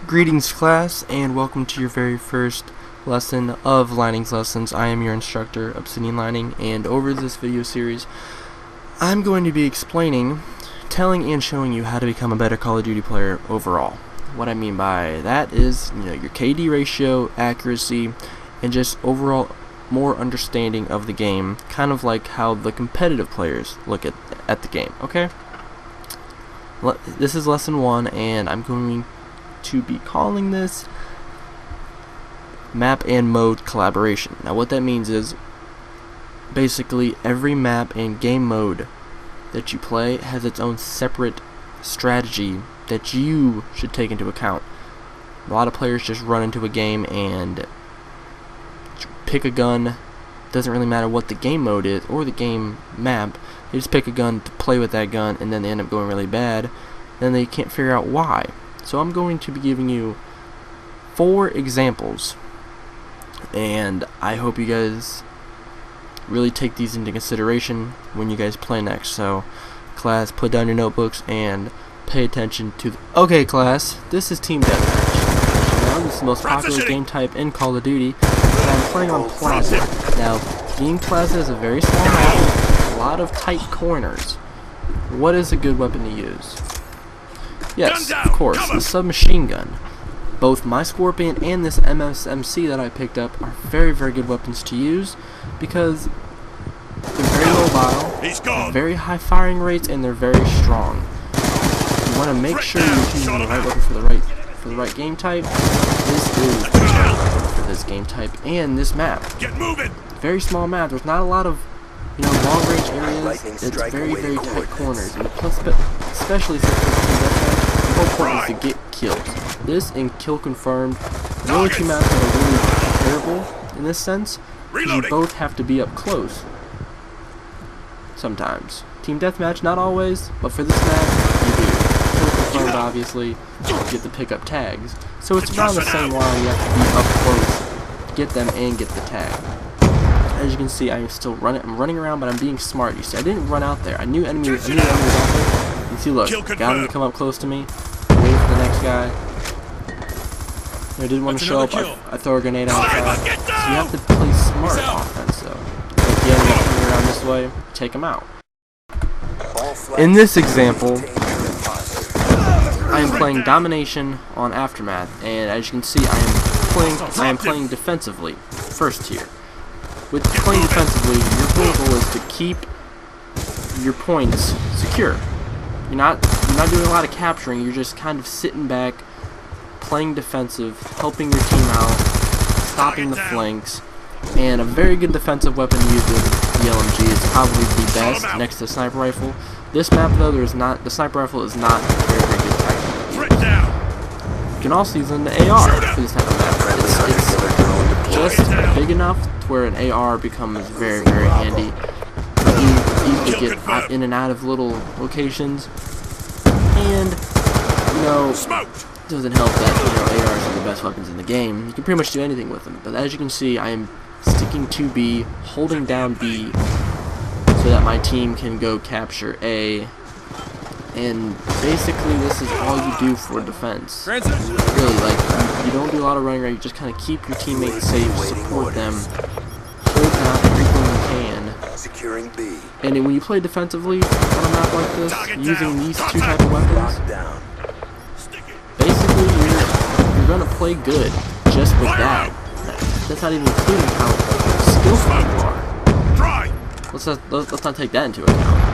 Greetings class, and welcome to your very first lesson of Linings Lessons. I am your instructor, Obsidianlining, and over this video series I'm going to be explaining, telling and showing you how to become a better Call of Duty player overall. What I mean by that is, your KD ratio, accuracy, and just overall more understanding of the game, kind of like how the competitive players look at the game, okay? This is lesson 1, and I'm going to be calling this map and mode collaboration. Now what that means is basically every map and game mode that you play has its own separate strategy that you should take into account. A lot of players just run into a game and pick a gun. Doesn't really matter what the game mode is or the game map. They just pick a gun to play with that gun, and then they end up going really bad. Then they can't figure out why. So I'm going to be giving you 4 examples, and I hope you guys really take these into consideration when you guys play next. So class, put down your notebooks and pay attention to okay class, this is Team Deathmatch. Now this is the most popular game type in Call of Duty, and I'm playing on Plaza. Now Team Plaza is a very small map, a lot of tight corners. What is a good weapon to use? Yes, of course, the submachine gun. Both my Scorpion and this MSMC that I picked up are very, very good weapons to use because they're very mobile, very high firing rates, and they're very strong. You want to make sure you're choosing the right weapon for the right game type. This is the right weapon for this game type and this map. Very small map. There's not a lot of long range areas. It's very, very tight corners, and plus, especially since it's Team Deathmatch, the whole point is to get kills. This and Kill Confirmed, the only 2 maps that are really comparable in this sense, you both have to be up close. Sometimes. Team Deathmatch, not always, but for this map, you do. Kill Confirmed, obviously, you get the pickup tags. So it's around the same line. You have to be up close, get them, and get the tag. As you can see, I'm still running around, but I'm being smart. You see, I didn't run out there. I knew enemy was out there. You see, look, got him to come up close to me. Wait for the next guy. I didn't want to show up. I throw a grenade outside. So you have to play smart offense, though. Like the enemy coming around this way, take him out. In this example, I am playing Domination on Aftermath, and as you can see, I am playing defensively, first tier. With playing defensively, your whole goal is to keep your points secure. You're not doing a lot of capturing. You're just kind of sitting back, playing defensive, helping your team out, stopping the flanks. And a very good defensive weapon to use with the LMG is probably the best next to the sniper rifle. This map, though, the sniper rifle is not a very, very good tactic to use. You can also use an AR for this type of map. It's just big enough where an AR becomes very, very handy. You easily get in and out of little locations, and doesn't help that ARs are the best weapons in the game. You can pretty much do anything with them. But as you can see, I am sticking to B, holding down B, so that my team can go capture A. And basically, this is all you do for defense. Really, you don't do a lot of running around. You just kind of keep your teammates safe, support them, hold down everything you can. Securing B. And then when you play defensively on a map like this, using these 2 type of weapons, basically you're gonna play good just with that. That's not even including how skillful you are. Let's not take that into account.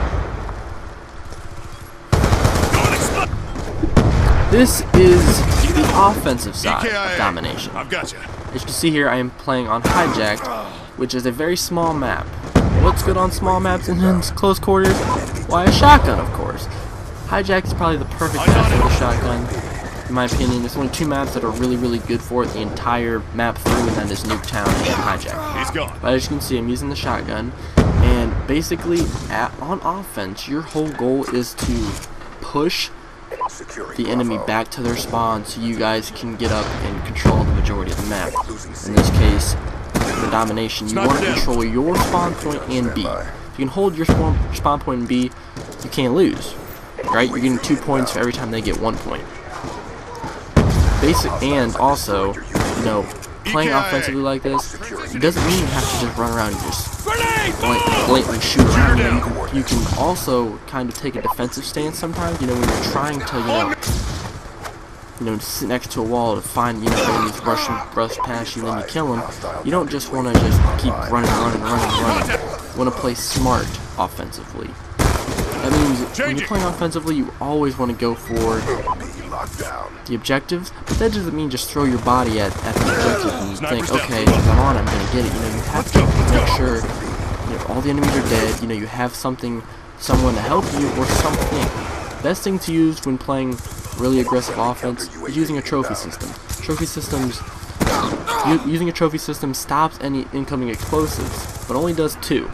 This is the offensive side of Domination. As you can see here, I am playing on Hijacked, which is a very small map. What's good on small maps and in close quarters? Why, a shotgun, of course. Hijacked is probably the perfect map for the shotgun, in my opinion. There's only 2 maps that are really, really good for it the entire map through, and that is Nuketown and Hijacked. But as you can see, I'm using the shotgun, and basically, on offense, your whole goal is to push the enemy back to their spawn so you guys can get up and control the majority of the map. In this case, for Domination, you want to control your spawn point and B. If you can hold your spawn point in B, you can't lose. Right? You're getting 2 points for every time they get 1 point. and also, you know, playing offensively like this, it doesn't mean you have to just run around and just blatantly shoot around. You know, you can also kind of take a defensive stance sometimes. You know, when you're trying to, you know, sit next to a wall to find, you know, enemies rush past you and then you kill them. You don't just want to just keep running. You want to play smart offensively. That means when you're playing offensively, you always want to go for the objectives, but that doesn't mean just throw your body at the objective and think, okay, if I'm on, I'm going to get it. You know, you have to make sure, you know, all the enemies are dead. You know, you have someone to help you or something. Best thing to use when playing really aggressive offense is using a trophy system. Using a trophy system stops any incoming explosives, but only does 2.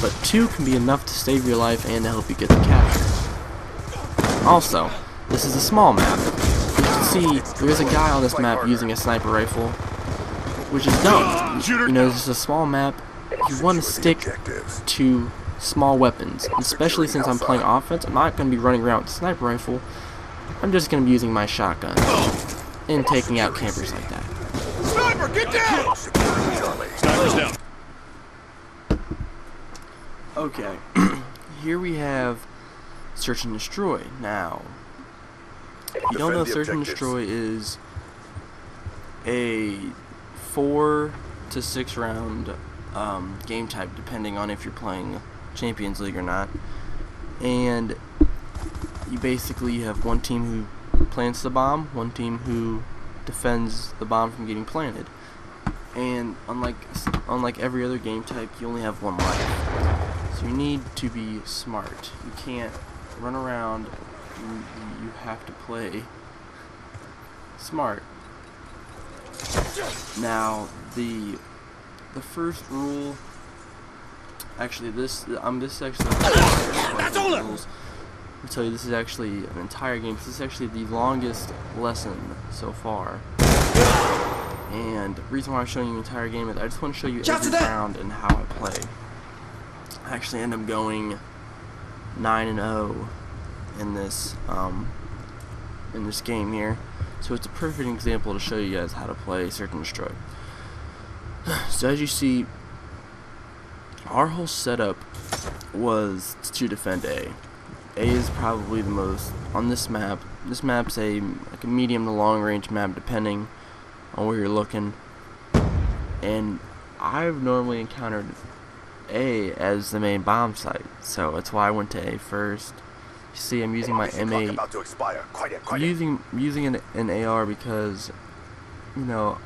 But 2 can be enough to save your life and to help you get the capture. Also, this is a small map. You can see there's a guy on this map using a sniper rifle, which is dumb. You know, this is a small map. You want to stick to small weapons, especially since I'm playing offense. I'm not going to be running around with a sniper rifle. I'm just going to be using my shotgun and taking out campers like that. Sniper, get down! Sniper's down. Okay, here we have Search and Destroy. Now, if you don't know, Search and Destroy is a 4 to 6 round game type, depending on if you're playing Champions League or not. And you basically have one team who plants the bomb, one team who defends the bomb from getting planted. And unlike every other game type, you only have one life. So you need to be smart. You can't run around. You have to play smart. Now, the first rule. Actually, this actually. Rules. I'll tell you, this is actually an entire game. This is actually the longest lesson so far. And the reason why I'm showing you the entire game is I just want to show you every round and how I play. I actually end up going 9-0 in this game here, so it's a perfect example to show you guys how to play Search and Destroy. So as you see, our whole setup was to defend A. A is probably the most on this map. This map's like a medium to long range map, depending on where you're looking. And I've normally encountered A as the main bomb site, so that's why I went to A first. You see, I'm using my M8. Using an AR because, you know,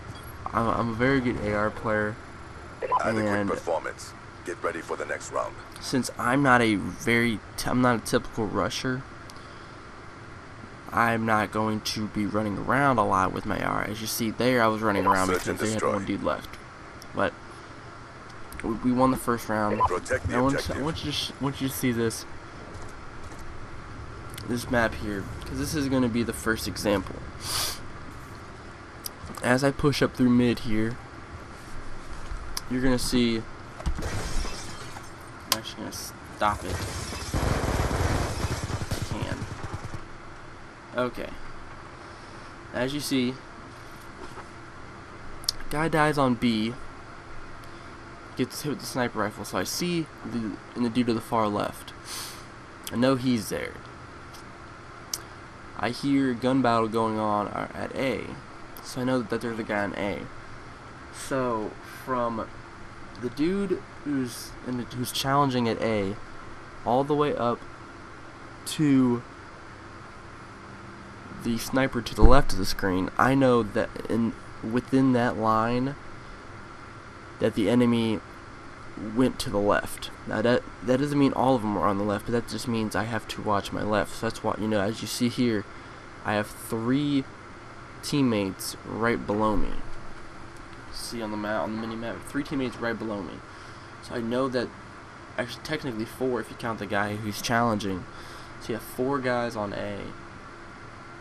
I'm a very good AR player, and performance. Get ready for the next round. Since I'm not a typical rusher, I'm not going to be running around a lot with my AR. As you see there, I was running around because they had one dude left. But we won the first round. I want you to see this map here, because this is going to be the first example. As I push up through mid here, you're going to see. I'm actually going to stop it. Okay. As you see, guy dies on B, gets hit with the sniper rifle, so I see the dude to the far left. I know he's there. I hear a gun battle going on at A, so I know that there's a guy on A. So from the dude who's challenging at A all the way up to the sniper to the left of the screen, I know that within that line that the enemy went to the left. Now that doesn't mean all of them are on the left, but that just means I have to watch my left. So that's why, you know, as you see here, I have 3 teammates right below me. See on the map, on the mini map, 3 teammates right below me. So I know that, actually technically 4 if you count the guy who's challenging. So you have 4 guys on A.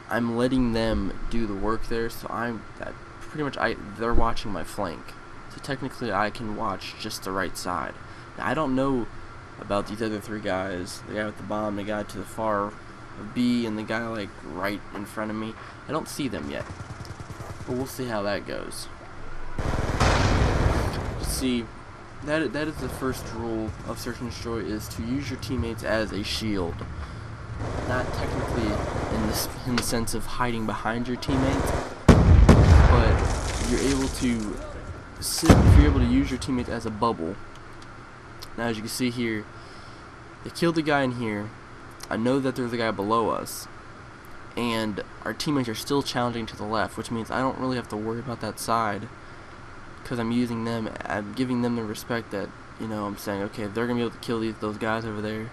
I'm letting them do the work there, so they're watching my flank. So technically I can watch just the right side. Now I don't know about these other 3 guys, the guy with the bomb, the guy to the far of B, and the guy like right in front of me. I don't see them yet. But we'll see how that goes. See, that is the first rule of Search and Destroy, is to use your teammates as a shield. Not technically in the sense of hiding behind your teammates, but you're able to use your teammates as a bubble. Now, as you can see here, they killed the guy in here. I know that there's a guy below us, and our teammates are still challenging to the left, which means I don't really have to worry about that side, because I'm using them. I'm giving them the respect that, you know, I'm saying, okay, they're gonna be able to kill those guys over there.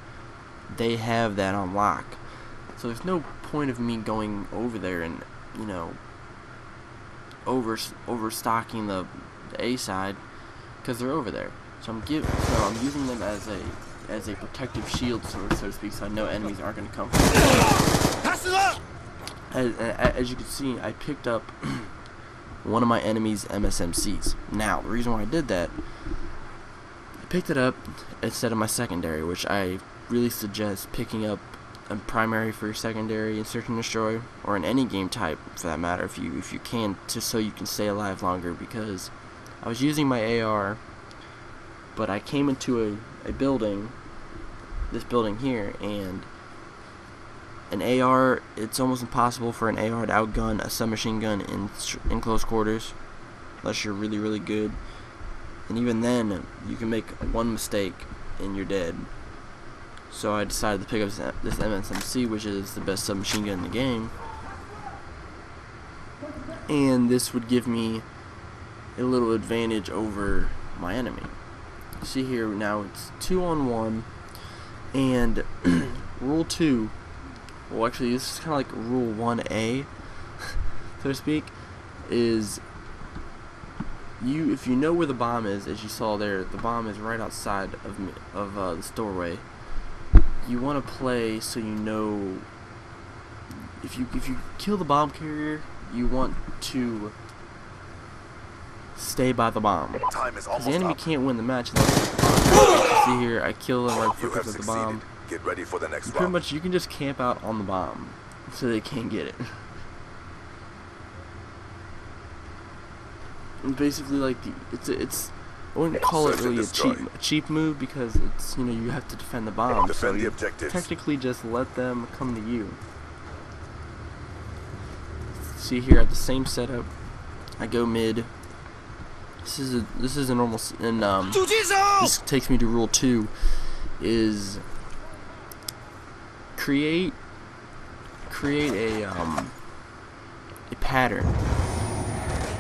They have that on lock, so there's no point of me going over there and, you know, overstocking the A side, because they're over there. So I'm using them as a protective shield, so to speak, so I know enemies aren't going to come from me. As you can see, I picked up one of my enemy's MSMCs. Now, the reason why I did that, I picked it up instead of my secondary, which I really suggest picking up a primary for your secondary in Search and Destroy, or in any game type for that matter, if you can, just so you can stay alive longer. Because I was using my AR, but I came into a building, this building here, and an AR, it's almost impossible for an AR to outgun a submachine gun in close quarters, unless you're really, really good. And even then, you can make one mistake and you're dead. So I decided to pick up this MSMC, which is the best submachine gun in the game. And this would give me a little advantage over my enemy. See here, now it's 2-on-1, and rule 2, well, actually this is kind of like rule 1A, so to speak, is if you know where the bomb is, as you saw there, the bomb is right outside of this doorway. You want to play so you know, if you kill the bomb carrier, you want to stay by the bomb. Because the enemy can't win the match unless the bomb. See here, I kill them right before the bomb. Get ready for the next round. Pretty much, you can just camp out on the bomb so they can't get it. And basically, like it's I wouldn't call it really a cheap move, because it's, you know, you have to defend the bomb. So you technically just let them come to you. See here, at the same setup, I go mid. This is a normal, and this takes me to rule 2, is create a pattern,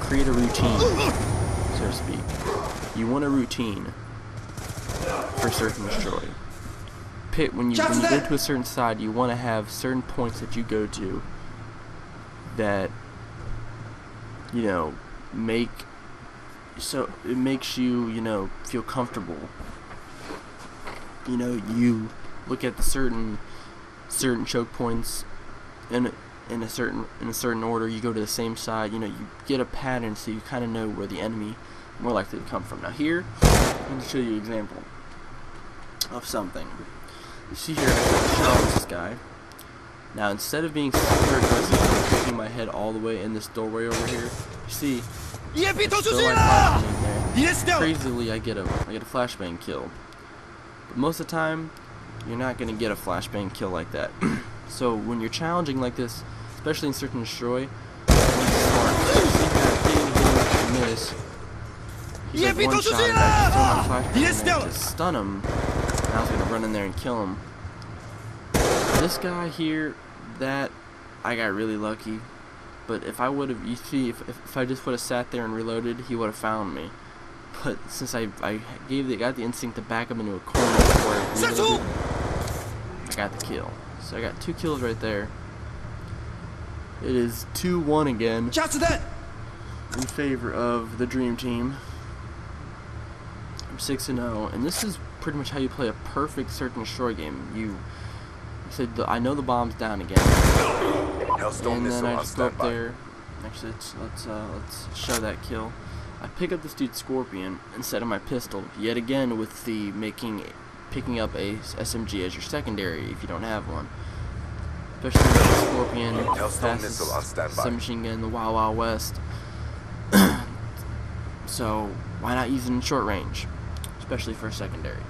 create a routine, so to speak. You want a routine for Search and Destroy. When you go to a certain side, you want to have certain points that you go to that, you know, so it makes you, you know, feel comfortable. You know, you look at the certain choke points in a certain order. You go to the same side. You know, you get a pattern, so you kind of know where the enemy more likely to come from. Now here, let me show you an example of something. You see here, I shot this guy. Now, instead of being super aggressive and putting my head all the way in this doorway over here, you see, still like there. Crazily, I get a flashbang kill. But most of the time, you're not gonna get a flashbang kill like that. So when you're challenging like this, especially in Search and Destroy, miss. He's like one shot, and I just throw my flashbang to stun him, and I was gonna run in there and kill him. This guy here, that I got really lucky. But if I would have, you see, if I just would have sat there and reloaded, he would have found me. But since I got the instinct to back him into a corner before I reloaded, I got the kill. So I got 2 kills right there. It is 2-1 again in favor of the Dream Team. I'm 6-0, and this is pretty much how you play a perfect Search and Destroy game. You said, I know the bomb's down again, and then I just go up there. Actually, let's show that kill. I pick up this dude's Scorpion instead of my pistol, yet again with the picking up a SMG as your secondary if you don't have one. especially with the Scorpion, Hellstorm missile on fastest standby. submachine gun in the Wild Wild West. So why not use it in short range, especially for secondary?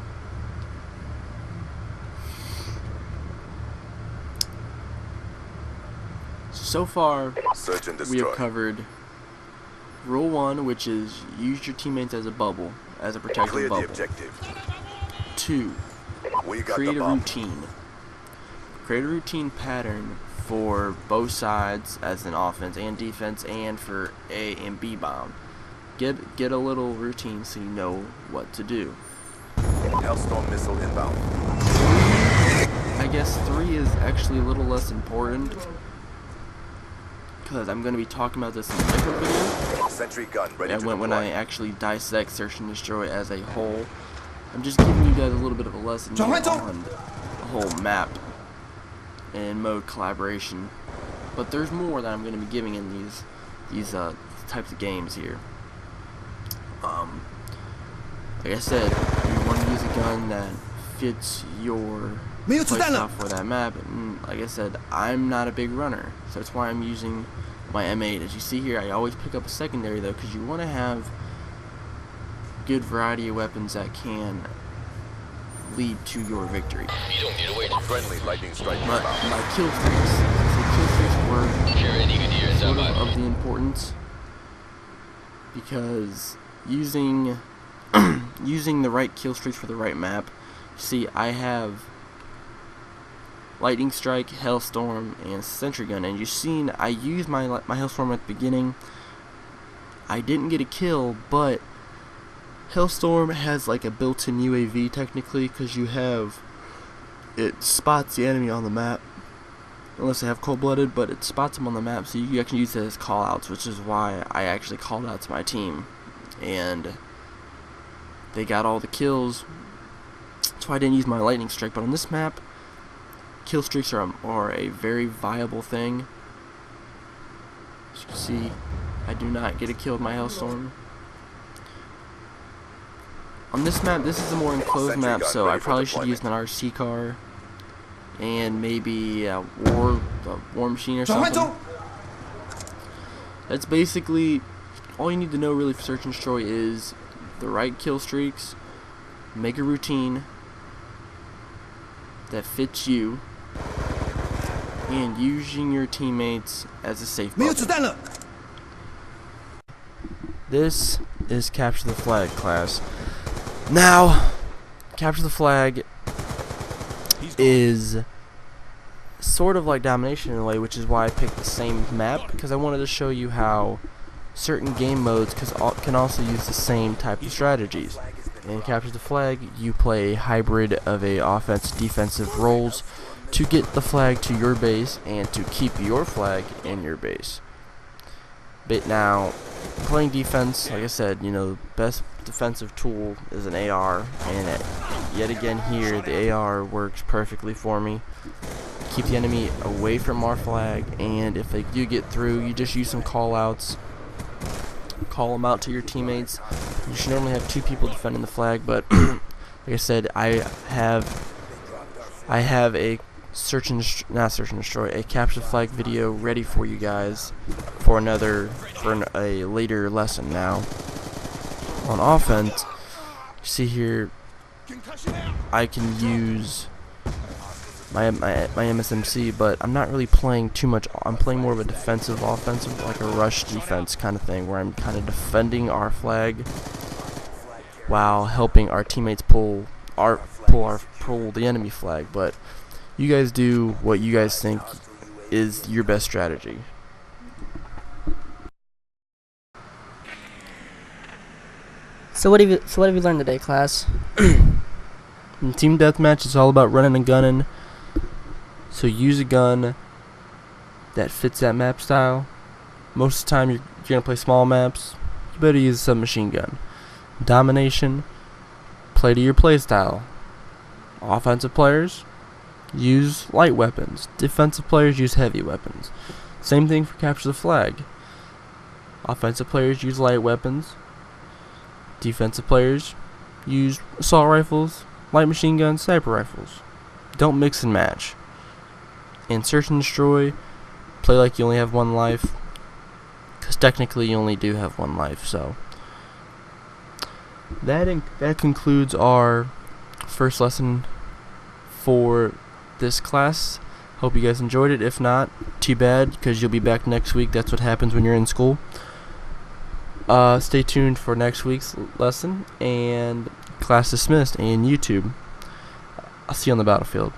So far, Search and we have destroy. covered Rule 1, which is use your teammates as a bubble, as a protective Clear the bubble. objective. 2. We got Create the a bomb. routine. Create a routine pattern for both sides as an offense and defense, and for A and B bomb. Get a little routine so you know what to do. Hellstorm missile inbound. I guess 3 is actually a little less important, because I'm going to be talking about this in a different video. Sentry gun ready And to when I deploy. actually dissect Search and Destroy as a whole, I'm just giving you guys a little bit of a lesson here on the whole map and mode collaboration. But there's more that I'm going to be giving in these types of games here. Like I said, you want to use a gun that fits your playstyle for that map. And like I said, I'm not a big runner, so that's why I'm using my M8. As you see here, I always pick up a secondary though, because you want to have good variety of weapons that can lead to your victory. You don't get away. Friendly lightning strike But inbound. my kill streaks, were sort of the importance, because using using the right kill streaks for the right map. See, I have Lightning Strike, Hellstorm, and Sentry Gun, and you've seen I used my Hellstorm at the beginning. I didn't get a kill, but Hellstorm has like a built-in UAV technically, because it spots the enemy on the map, unless they have cold-blooded, but it spots them on the map, so you actually use it as call-outs, which is why I actually called out to my team, and they got all the kills. That's why I didn't use my Lightning Strike. But on this map, kill streaks are a very viable thing. As you can see, I do not get a kill with my Hellstorm. On this map, this is a more enclosed Sentry map, gun so ready I for probably should deployment. use an RC car and maybe a war machine or something. That's basically all you need to know really for Search and Destroy is the right kill streaks, make a routine that fits you, and using your teammates as a safe bubble. This is Capture the Flag class. Now, Capture the Flag is sort of like Domination in a way, which is why I picked the same map, because I wanted to show you how certain game modes can also use the same type of strategies. In Capture the Flag, you play a hybrid of a offensive-defensive roles to get the flag to your base and to keep your flag in your base. But now, playing defense, like I said, the best defensive tool is an AR, and yet again here, the AR works perfectly for me. Keep the enemy away from our flag, and if they do get through, you just use some call-outs. Call them out to your teammates. You should normally have 2 people defending the flag, but like I said, I have a not search and destroy, a capture the flag video ready for you guys for a later lesson. Now, on offense, you see here, I can use my MSMC, but I'm not really playing too much. I'm playing more of a defensive offensive, like a rush defense kind of thing, where I'm kind of defending our flag while helping our teammates pull the enemy flag. But you guys do what you guys think is your best strategy. So what have you learned today, class? In team deathmatch, it's all about running and gunning. So use a gun that fits that map style. Most of the time, you're gonna play small maps. You better use a submachine gun. Domination, play to your play style. Offensive players use light weapons. Defensive players use heavy weapons. Same thing for Capture the Flag. Offensive players use light weapons. Defensive players use assault rifles, light machine guns, sniper rifles. Don't mix and match. and search and destroy. Play like you only have one life, because technically you only do have one life. So that concludes our first lesson for this class. Hope you guys enjoyed it. If not, too bad, because you'll be back next week. That's what happens when you're in school. Stay tuned for next week's lesson, and class dismissed, and YouTube. I'll see you on the battlefield.